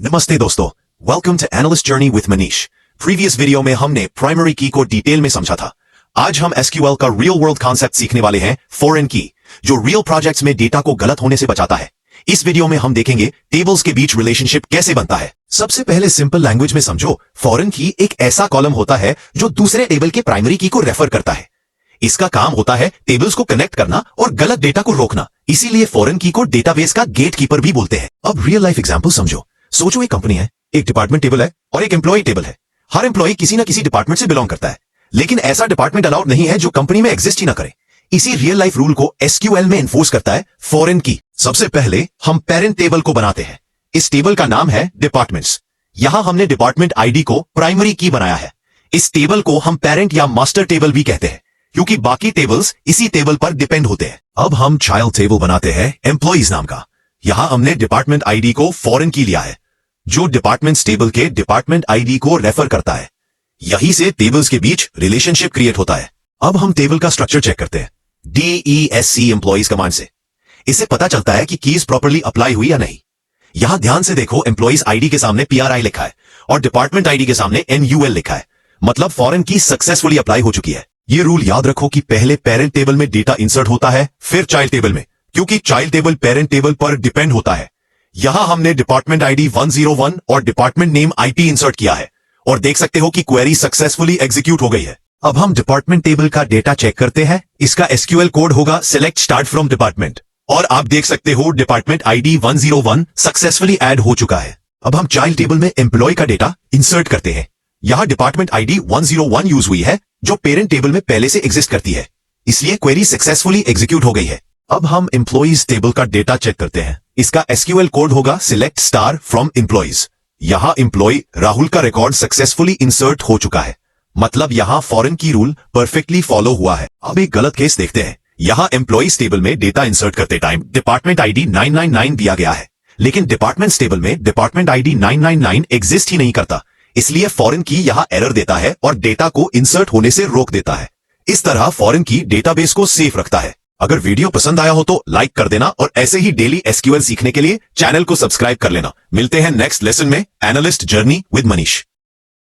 नमस्ते दोस्तों, welcome to analyst journey with Manish. Previous video में हमने प्राइमरी की को डिटेल में समझा था। आज हम एसक्यूएल का रियल वर्ल्ड कॉन्सेप्ट सीखने वाले हैं, फॉरेन की, जो रियल प्रोजेक्ट्स में डेटा को गलत होने से बचाता है। इस वीडियो में हम देखेंगे टेबल्स के बीच रिलेशनशिप कैसे बनता है। सबसे पहले सिंपल लैंग्वेज में समझो, फॉरेन की एक ऐसा कॉलम होता है जो दूसरे टेबल के प्राइमरी की को रेफर करता है। इसका काम होता है टेबल्स को कनेक्ट करना और गलत डेटा को रोकना। इसीलिए फॉरेन की को डेटाबेस का गेट कीपर भी बोलते हैं। अब रियल लाइफ एग्जांपल समझो। सोचो एक कंपनी है, एक डिपार्टमेंट टेबल है और एक एम्प्लॉय टेबल है। हर एम्प्लॉय किसी ना किसी डिपार्टमेंट से बिलोंग करता है, लेकिन ऐसा डिपार्टमेंट अलाउड नहीं है जो कंपनी में एग्जिस्ट ही ना करे। इसी रियल लाइफ रूल को एसक्यूएल में एनफोर्स करता है फॉरेन की। सबसे पहले हम पेरेंट टेबल को बनाते हैं। इस टेबल का नाम है डिपार्टमेंट्स। यहां हमने डिपार्टमेंट आईडी को प्राइमरी की बनाया है। इस टेबल को हम पेरेंट या मास्टर टेबल भी कहते हैं, क्योंकि बाकी टेबल्स इसी टेबल पर डिपेंड होते हैं। अब हम चाइल्ड टेबल बनाते हैं एम्प्लॉइज नाम का। यहां हमने डिपार्टमेंट आईडी को फॉरेन की लिया है, जो डिपार्टमेंट्स टेबल के डिपार्टमेंट आईडी को रेफर करता है। यहीं से टेबल्स के बीच रिलेशनशिप क्रिएट होता है। अब हम टेबल का स्ट्रक्चर चेक करते हैं DESC एम्प्लॉइज कमांड से। इससे पता चलता है कि कीज प्रॉपर्ली अप्लाई हुई या नहीं। यहां ध्यान से देखो, एम्प्लॉइज आईडी के सामने PRI लिखा है और डिपार्टमेंट आईडी के सामने NUL लिखा है, मतलब फॉरेन की सक्सेसफुली अप्लाई हो चुकी है। ये रूल याद रखो कि पहले पेरेंट टेबल में डेटा इंसर्ट होता है, फिर चाइल्ड टेबल में, क्योंकि चाइल्ड टेबल पेरेंट टेबल पर डिपेंड होता है। यहां हमने डिपार्टमेंट आईडी 101 और डिपार्टमेंट नेम IP इंसर्ट किया है और देख सकते हो कि क्वेरी सक्सेसफुली एग्जीक्यूट हो गई है। अब हम डिपार्टमेंट टेबल का डेटा चेक करते हैं। इसका SQL कोड होगा select start from department, और आप देख सकते हो डिपार्टमेंट आईडी 101 सक्सेसफुली ऐड हो चुका है। अब हम चाइल्ड टेबल में एम्प्लॉय का डेटा इंसर्ट करते हैं। यहां डिपार्टमेंट आईडी 101 यूज हुई है, जो पेरेंट टेबल में पहले से एग्जिस्ट करती है, इसलिए क्वेरी सक्सेसफुली एग्जीक्यूट हो गई है। अब हम एम्प्लॉइज टेबल का डेटा चेक करते हैं। इसका SQL कोड होगा select star from employees। यहां एम्प्लॉय राहुल का रिकॉर्ड सक्सेसफुली इंसर्ट हो चुका है, मतलब यहां फॉरेन की रूल परफेक्टली फॉलो हुआ है। अब एक गलत केस देखते हैं। यहां एम्प्लॉइज टेबल में डेटा इंसर्ट करते टाइम डिपार्टमेंट आईडी 999 दिया गया है, लेकिन डिपार्टमेंट्स टेबल में डिपार्टमेंट आईडी 999 एग्जिस्ट ही नहीं करता। इसलिए फॉरेन की यहां एरर देता है और डेटा को इंसर्ट होने से रोक देता है। इस तरह फॉरेन की डेटाबेस को सेफ रखता है। अगर वीडियो पसंद आया हो तो लाइक कर देना और ऐसे ही डेली SQL सीखने के लिए चैनल को सब्सक्राइब कर लेना। मिलते हैं नेक्स्ट लेसन में। Analyst journey with Manish.